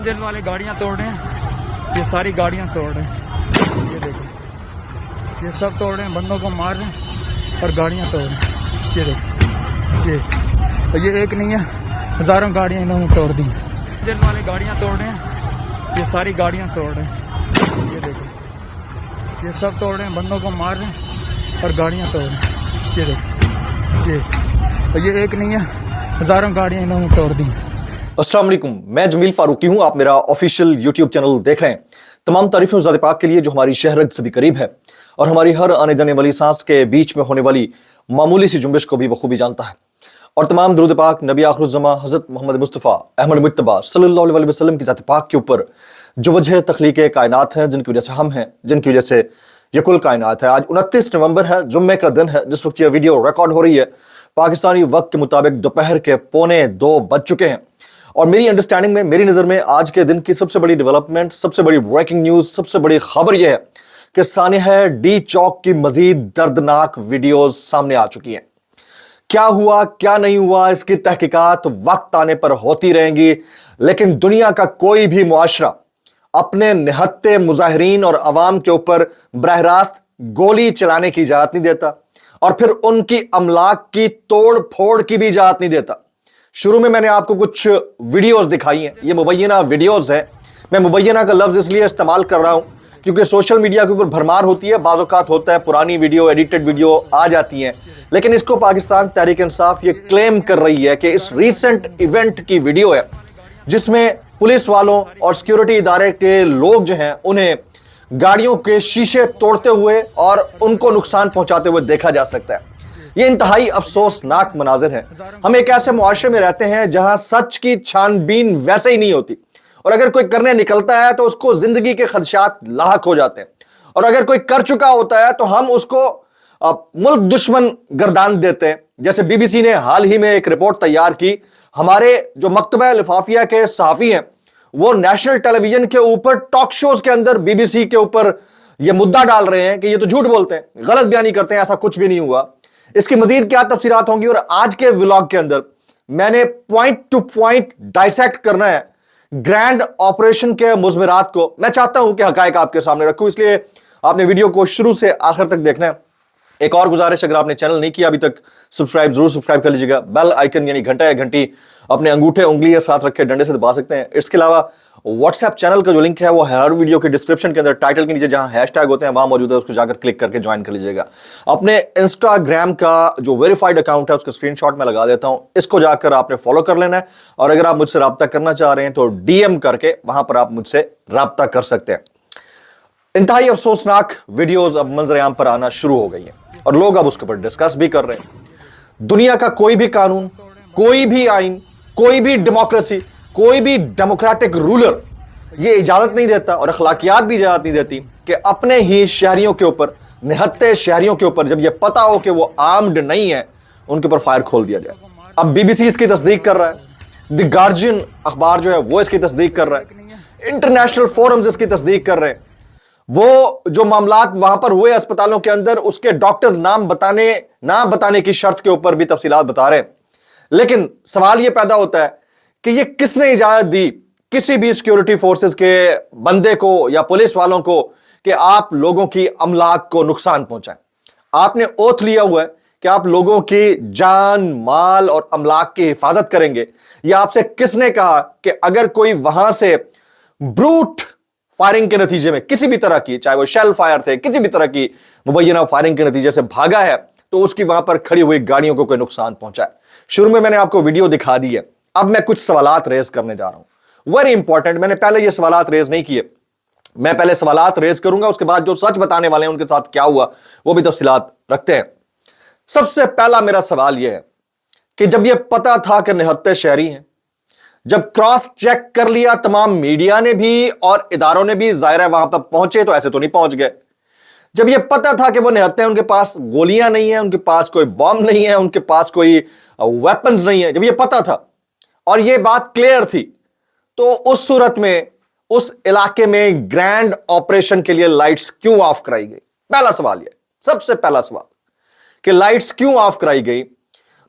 دل والے گاڑیاں توڑ رہے ہیں، یہ ساری گاڑیاں توڑ رہے ہیں، یہ دیکھیں یہ سب توڑ رہے ہیں، بندوں کو مار رہے ہیں اور گاڑیاں توڑ رہے ہیں، یہ دیکھیں یہ ایک نہیں ہے، ہزاروں گاڑیاں انہوں نے توڑ دی۔ دل والے گاڑیاں توڑ رہے ہیں، یہ ساری گاڑیاں توڑ رہے ہیں، یہ دیکھیں یہ سب توڑ رہے ہیں، بندوں کو مار رہے ہیں اور گاڑیاں توڑ رہے ہیں، یہ دیکھیں یہ ایک نہیں ہے، ہزاروں گاڑیاں انہوں نے توڑ دی۔ السلام علیکم، میں جمیل فاروقی ہوں، آپ میرا آفیشیل یوٹیوب چینل دیکھ رہے ہیں۔ تمام تعریفیں ذات پاک کے لیے جو ہماری شہرگ سے بھی قریب ہے اور ہماری ہر آنے جانے والی سانس کے بیچ میں ہونے والی معمولی سی جنبش کو بھی بخوبی جانتا ہے، اور تمام درود پاک نبی آخر الزماں حضرت محمد مصطفیٰ احمد مجتبیٰ صلی اللہ علیہ وسلم کی ذات پاک کے اوپر جو وجہ تخلیق کائنات ہیں، جن کی وجہ سے ہم ہیں، جن کی وجہ سے یہ کل کائنات ہے۔ آج 29 نومبر ہے، جمعے کا دن ہے، جس وقت یہ ویڈیو ریکارڈ ہو رہی ہے پاکستانی وقت کے مطابق دوپہر کے 1:45 بج چکے ہیں، اور میری انڈرسٹینڈنگ میں، میری نظر میں آج کے دن کی سب سے بڑی ڈیولپمنٹ، سب سے بڑی بریکنگ نیوز، سب سے بڑی خبر یہ ہے کہ سانحہ ڈی چوک کی مزید دردناک ویڈیوز سامنے آ چکی ہیں۔ کیا ہوا کیا نہیں ہوا، اس کی تحقیقات وقت آنے پر ہوتی رہیں گی، لیکن دنیا کا کوئی بھی معاشرہ اپنے نہتے مظاہرین اور عوام کے اوپر براہ راست گولی چلانے کی اجازت نہیں دیتا، اور پھر ان کی املاک کی توڑ پھوڑ کی بھی اجازت نہیں دیتا۔ شروع میں نے آپ کو کچھ ویڈیوز دکھائی ہیں، یہ مبینہ ویڈیوز ہیں۔ میں مبینہ کا لفظ اس لیے استعمال کر رہا ہوں کیونکہ سوشل میڈیا کے اوپر بھرمار ہوتی ہے، بعض اوقات ہوتا ہے پرانی ویڈیو، ایڈیٹڈ ویڈیو آ جاتی ہیں، لیکن اس کو پاکستان تحریک انصاف یہ کلیم کر رہی ہے کہ اس ریسنٹ ایونٹ کی ویڈیو ہے جس میں پولیس والوں اور سیکیورٹی ادارے کے لوگ جو ہیں انہیں گاڑیوں کے شیشے توڑتے ہوئے اور ان کو نقصان پہنچاتے ہوئے دیکھا جا سکتا ہے۔ یہ انتہائی افسوسناک مناظر ہیں۔ ہم ایک ایسے معاشرے میں رہتے ہیں جہاں سچ کی چھان بین ویسے ہی نہیں ہوتی، اور اگر کوئی کرنے نکلتا ہے تو اس کو زندگی کے خدشات لاحق ہو جاتے ہیں، اور اگر کوئی کر چکا ہوتا ہے تو ہم اس کو ملک دشمن گردان دیتے ہیں۔ جیسے بی بی سی نے حال ہی میں ایک رپورٹ تیار کی، ہمارے جو مکتبہ لفافیہ کے صحافی ہیں وہ نیشنل ٹیلی ویژن کے اوپر ٹاک شوز کے اندر بی بی سی کے اوپر یہ مدعا ڈال رہے ہیں کہ یہ تو جھوٹ بولتے ہیں، غلط بیانی کرتے ہیں، ایسا کچھ بھی نہیں ہوا۔ اس کی مزید کیا تفصیلات ہوں گی، اور آج کے ولاگ کے اندر میں نے پوائنٹ ٹو پوائنٹ ڈائسیکٹ کرنا ہے گرینڈ آپریشن کے مضمرات کو۔ میں چاہتا ہوں کہ حقائق آپ کے سامنے رکھوں، اس لیے آپ نے ویڈیو کو شروع سے آخر تک دیکھنا ہے۔ ایک اور گزارش، اگر آپ نے چینل نہیں کیا ابھی تک ضرور سبسکرائب کر لیجیے گا، بیل آئیکن یعنی گھنٹا یا گھنٹی اپنے انگوٹھے انگلی کے ساتھ رکھ کے ڈنڈے سے دبا سکتے ہیں۔ اس کے علاوہ واٹس ایپ چینل کا جو لنک ہے وہ ہر ویڈیو کے ڈسکرپشن کے اندر ٹائٹل کے نیچے جہاں ہیش ٹیگ ہوتے ہیں وہاں موجود ہے، اس کو جا کر کلک کر کے جوائن کر لیجیے گا۔ اپنے انسٹاگرام کا جو ویریفائڈ اکاؤنٹ ہے اس کا اسکرین شاٹ میں لگا دیتا ہوں، اس کو جا کر آپ نے فالو کر لینا ہے، اور اگر آپ مجھ سے رابطہ کرنا چاہ رہے ہیں تو ڈی ایم کر کے وہاں پر آپ مجھ سے رابطہ کر سکتے ہیں۔ انتہائی افسوسناک ویڈیوز اب منظر عام پر آنا شروع ہو گئی ہیں، اور لوگ اب اس کے اوپر ڈسکس بھی کر رہے ہیں۔ دنیا کا کوئی بھی قانون، کوئی بھی آئین، کوئی بھی ڈیموکریسی، کوئی بھی ڈیموکریٹک رولر یہ اجازت نہیں دیتا، اور اخلاقیات بھی اجازت نہیں دیتی کہ اپنے ہی شہریوں کے اوپر، نہتے شہریوں کے اوپر، جب یہ پتا ہو کہ وہ آرمڈ نہیں ہے، ان کے اوپر فائر کھول دیا جائے۔ اب بی بی سی اس کی تصدیق کر رہا ہے، دی گارجین اخبار جو ہے وہ اس کی تصدیق کر رہا ہے، انٹرنیشنل فورمز اس کی تصدیق کر رہے ہیں۔ وہ جو معاملات وہاں پر ہوئے اسپتالوں کے اندر، اس کے ڈاکٹرز نام بتانے کی شرط کے اوپر بھی تفصیلات بتا رہے ہیں۔ لیکن سوال یہ پیدا ہوتا ہے کہ یہ کس نے اجازت دی کسی بھی سیکیورٹی فورسز کے بندے کو یا پولیس والوں کو کہ آپ لوگوں کی املاک کو نقصان پہنچائیں؟ آپ نے اوتھ لیا ہوا ہے کہ آپ لوگوں کی جان، مال اور املاک کی حفاظت کریں گے، یا آپ سے کس نے کہا کہ اگر کوئی وہاں سے بروٹ فائرنگ کے نتیجے میں کسی بھی طرح کی، چاہے وہ شیل فائر تھے، کسی بھی طرح کی مبینہ فائرنگ کے نتیجے سے بھاگا ہے، تو اس کی وہاں پر کھڑی ہوئی گاڑیوں کو کوئی نقصان پہنچا ہے؟ شروع میں نے آپ کو ویڈیو دکھا دی ہے، اب میں کچھ سوالات ریز کرنے جا رہا ہوں، ویری امپورٹنٹ۔ میں نے پہلے یہ سوالات ریز نہیں کیے، میں پہلے سوالات ریز کروں گا، اس کے بعد جو سچ بتانے والے ہیں ان کے ساتھ کیا ہوا وہ بھی تفصیلات رکھتے ہیں۔ سب سے پہلا میرا سوال یہ ہے کہ جب یہ پتا تھا کہ نہتے شہری ہیں، جب کراس چیک کر لیا تمام میڈیا نے بھی اور اداروں نے بھی، ظاہر ہے وہاں پر پہنچے تو ایسے تو نہیں پہنچ گئے، جب یہ پتا تھا کہ وہ نہتے ہیں، ان کے پاس گولیاں نہیں ہیں، ان کے پاس کوئی بم نہیں ہے، ان کے پاس کوئی ویپنز نہیں ہے، جب یہ پتا تھا اور یہ بات کلیئر تھی، تو اس صورت میں اس علاقے میں گرینڈ آپریشن کے لیے لائٹس کیوں آف کرائی گئی؟ پہلا سوال یہ، سب سے پہلا سوال کہ لائٹس کیوں آف کرائی گئی؟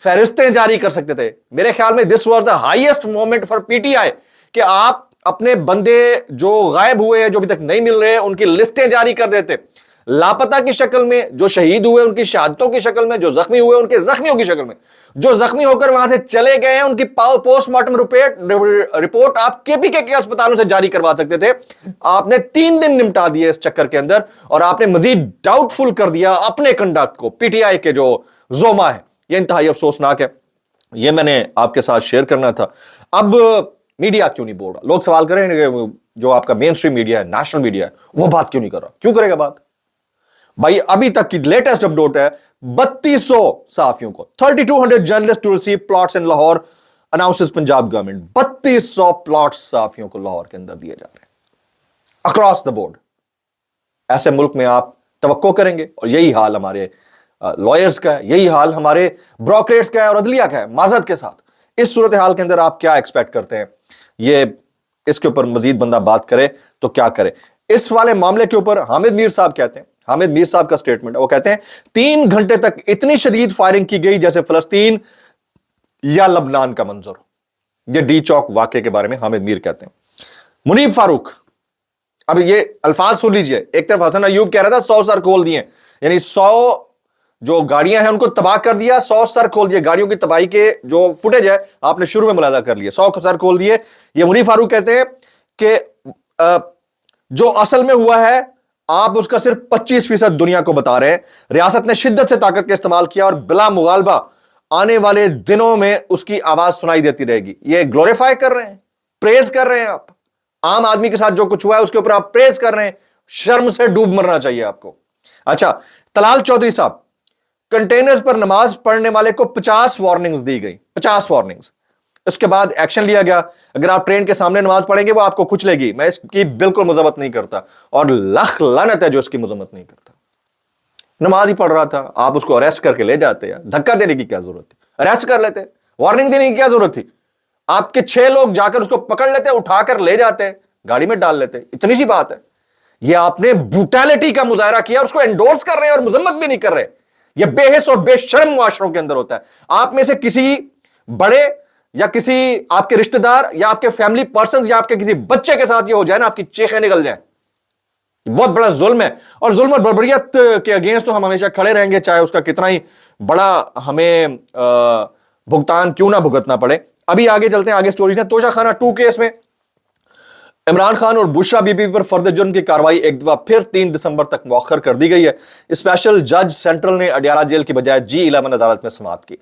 فہرستیں جاری کر سکتے تھے. میرے خیال میں this was the highest moment for P T I کہ آپ اپنے بندے جو غائب ہوئے ہیں, جو ابھی تک نہیں مل رہے ہیں, ان کی لسٹیں جاری کر دیتے, لاپتہ کی شکل میں, جو شہید ہوئے ان کی شہادتوں کی شکل میں, جو زخمی ہوئے ان کے زخمیوں کی شکل میں, جو زخمی ہو کر وہاں سے چلے گئے ہیں ان کی پوسٹ مارٹم رپورٹ آپ کے پی کے اسپتالوں سے جاری کروا سکتے تھے. آپ نے 3 دن نمٹا دیے اس چکر کے اندر, اور آپ نے مزید ڈاؤٹ فل کر دیا اپنے کنڈکٹ کو. پی ٹی آئی کے جو زوما ہے یہ انتہائی افسوسناک ہے. یہ میں نے آپ کے ساتھ شیئر کرنا تھا. اب میڈیا کیوں نہیں بول رہا؟ لوگ سوال کریں کہ جو آپ کا مین اسٹریم میڈیا ہے, نیشنل میڈیا ہے, وہ بات کیوں نہیں کر رہا؟ کیوں کرے گا بات؟ بھائی ابھی تک کی لیٹسٹ اپڈیٹ ہے 3200 صحافیوں کو, 3200 journalists to receive plots in Lahore announces Punjab government. 3200 plots صحافیوں کو لاہور کے اندر دیے جا رہے ہیں اکراس دا بورڈ. ایسے ملک میں آپ توقع کریں گے؟ اور یہی حال ہمارے لائرز کا ہے, یہی حال ہمارے بروکریٹس کا ہے اور عدلیہ کا ہے. معذرت کے ساتھ اس صورتحال کے اندر آپ کیا ایکسپیکٹ کرتے ہیں؟ یہ اس کے اوپر مزید بندہ بات کرے تو کیا کرے. اس والے معاملے کے اوپر حامد میر صاحب کہتے ہیں, حامد میر صاحب کا سٹیٹمنٹ ہے, وہ کہتے ہیں 3 گھنٹے تک اتنی شدید فائرنگ کی گئی جیسے فلسطین یا لبنان کا منظر. یہ ڈی چوک واقعے کے بارے میں حامد میر کہتے ہیں. منیب فاروق, اب یہ الفاظ سن لیجئے. ایک طرف حسن ایوب کہہ رہا تھا 100 سر کھول دیے, یعنی 100 جو گاڑیاں ہیں ان کو تباہ کر دیا, 100 سر کھول دیے. گاڑیوں کی تباہی کے جو فوٹیج ہے آپ نے شروع میں ملاحظہ کر لیا, 100 سر کھول دیے. یہ منیب فاروق کہتے ہیں کہ جو اصل میں ہوا ہے آپ اس کا صرف 25% دنیا کو بتا رہے ہیں. ریاست نے شدت سے طاقت کا استعمال کیا اور بلا مغالبہ آنے والے دنوں میں اس کی آواز سنائی دیتی رہے گی. یہ گلوریفائی کر رہے ہیں, پریز کر رہے ہیں. آپ عام آدمی کے ساتھ جو کچھ ہوا ہے اس کے اوپر آپ پریز کر رہے ہیں. شرم سے ڈوب مرنا چاہیے آپ کو. اچھا, طلال چودھری صاحب, کنٹینرز پر نماز پڑھنے والے کو 50 وارننگز دی گئی, 50 وارننگز. اس کے بعد ایکشن لیا گیا. اگر آپ ٹرین کے سامنے نماز پڑھیں گے وہ آپ کو کچلے گی. میں اس کی بالکل مذمت نہیں کرتا, اور لخ لعنت ہے جو اس کی مذمت نہیں کرتا. نماز ہی پڑھ رہا تھا, آپ اس کو اریسٹ کر کے لے جاتے. دھکا دینے کی کیا ضرورت تھی؟ اریسٹ کر لیتے. وارننگ دینے کی کیا ضرورت تھی؟ آپ کے 6 لوگ جا کر اس کو پکڑ لیتے, اٹھا کر لے جاتے, گاڑی میں ڈال لیتے. اتنی سی بات ہے. یہ آپ نے بروٹیلٹی کا مظاہرہ کیا, اس کو انڈورس کر رہے ہیں اور مذمت بھی نہیں کر رہے. یہ بے حس اور بے شرم معاشروں کے اندر ہوتا ہے. آپ میں سے کسی بڑے یا کسی آپ کے رشتہ دار یا آپ کے فیملی پرسنز یا آپ کے کسی بچے کے ساتھ یہ ہو جائے نا, آپ کی چیخیں نکل جائیں. بہت بڑا ظلم ہے, اور ظلم اور بربریت کے اگینسٹ تو ہم ہمیشہ کھڑے رہیں گے, چاہے اس کا کتنا ہی بڑا ہمیں بھگتان کیوں نہ بھگتنا پڑے. ابھی آگے چلتے ہیں, آگے سٹوریز ہیں. توشہ خانہ 2 کیس میں عمران خان اور بشرا بی بی پر فرد جرم کی کارروائی ایک دفعہ پھر 3 دسمبر تک مؤخر کر دی گئی ہے. اسپیشل جج سینٹرل نے اڈیالہ جیل کی بجائے G11 عدالت میں سماعت کی.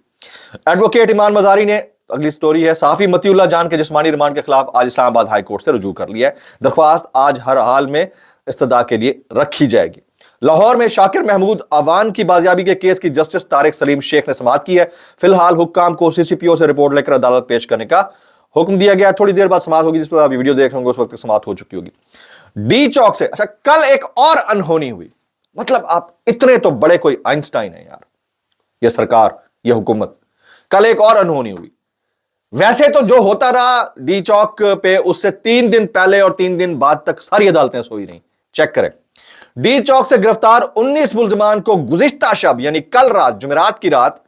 ایڈوکیٹ ایمان مزاری نے, اگلی سٹوری ہے, صحافی متی اللہ جان کے جسمانی ریمانڈ کے خلاف آج اسلام آباد ہائی کورٹ سے رجوع کر لیا ہے. درخواست آج ہر حال میں استدعاء کے لیے رکھی جائے گی. لاہور میں شاکر محمود اوان کی بازیابی کے کیس کی جسٹس طارق سلیم شیخ نے سماعت کی ہے. فی الحال حکام کو CCPO سے رپورٹ لے کر عدالت پیش کرنے کا حکم دیا گیا. تھوڑی دیر بعد سماعت ہوگی, جس پر آپ ویڈیو دیکھ رہے ہوں گے اس وقت سماعت ہو چکی ہوگی. ڈی چوک سے اچھا کل ایک اور انہونی ہوئی. مطلب آپ اتنے تو بڑے کوئی آئنسٹائن ہیں یار, یہ سرکار, یہ حکومت. کل ایک اور انہونی ہوئی. ویسے تو جو ہوتا رہا ڈی چوک پہ, اس سے 3 دن پہلے اور 3 دن بعد تک ساری عدالتیں سوئی رہیں. چیک کریں. ڈی چوک سے گرفتار 19 ملزمان کو گزشتہ شب یعنی کل رات, جمعرات کی رات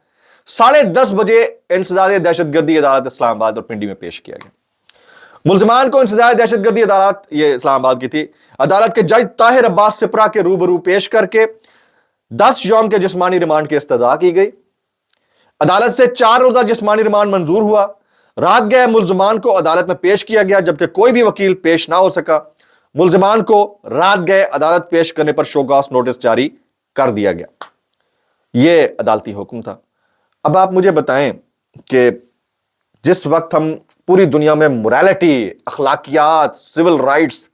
10:30 بجے انسداد دہشت گردی عدالت اسلام آباد اور پنڈی میں پیش کیا گیا. ملزمان کو انسداد دہشت گردی عدالت, یہ اسلام آباد کی تھی, عدالت کے جج طاہر عباس سپرا کے روبرو پیش کر کے 10 یوم کے جسمانی ریمانڈ کی استدعا کی گئی. عدالت سے 4 روزہ جسمانی ریمانڈ منظور ہوا. رات گئے ملزمان کو عدالت میں پیش کیا گیا, جبکہ کوئی بھی وکیل پیش نہ ہو سکا. ملزمان کو رات گئے عدالت پیش کرنے پر شوکاس نوٹس جاری کر دیا گیا. یہ عدالتی حکم تھا. اب آپ مجھے بتائیں کہ جس وقت ہم پوری دنیا میں موریلٹی, اخلاقیات, سول رائٹس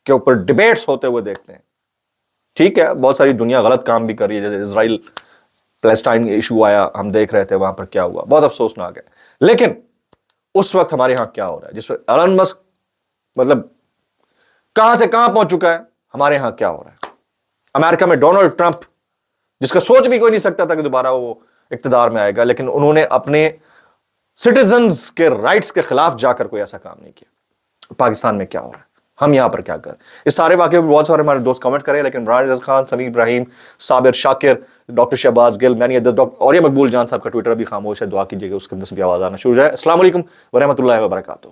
کے اوپر ڈیبیٹس ہوتے ہوئے دیکھتے ہیں, ٹھیک ہے بہت ساری دنیا غلط کام بھی کر رہی ہے, جیسے اسرائیل فلسطین ایشو آیا, ہم دیکھ رہے تھے وہاں پر کیا ہوا, بہت افسوسناک ہے. لیکن اس وقت ہمارے ہاں کیا ہو رہا ہے, جس وقت ایلن مسک مطلب کہاں سے کہاں پہنچ چکا ہے, ہمارے ہاں کیا ہو رہا ہے. امریکہ میں ڈونلڈ ٹرمپ, جس کا سوچ بھی کوئی نہیں سکتا تھا کہ دوبارہ وہ اقتدار میں آئے گا, لیکن انہوں نے اپنے سٹیزنز کے رائٹس کے خلاف جا کر کوئی ایسا کام نہیں کیا. پاکستان میں کیا ہو رہا ہے, ہم یہاں پر کیا کریں. اس سارے واقعے پر بہت سارے ہمارے دوست کمنٹ کریں, لیکن عمران رضا خان, سمیع ابراہیم, صابر شاکر, ڈاکٹر شہباز گل, مینی ادر, اور یہ مقبول جان صاحب کا ٹویٹر بھی خاموش ہے. دعا کیجیے کہ اس کے اندر سے بھی آواز آنا شروع ہو جائے. السلام علیکم ورحمۃ اللہ وبرکاتہ.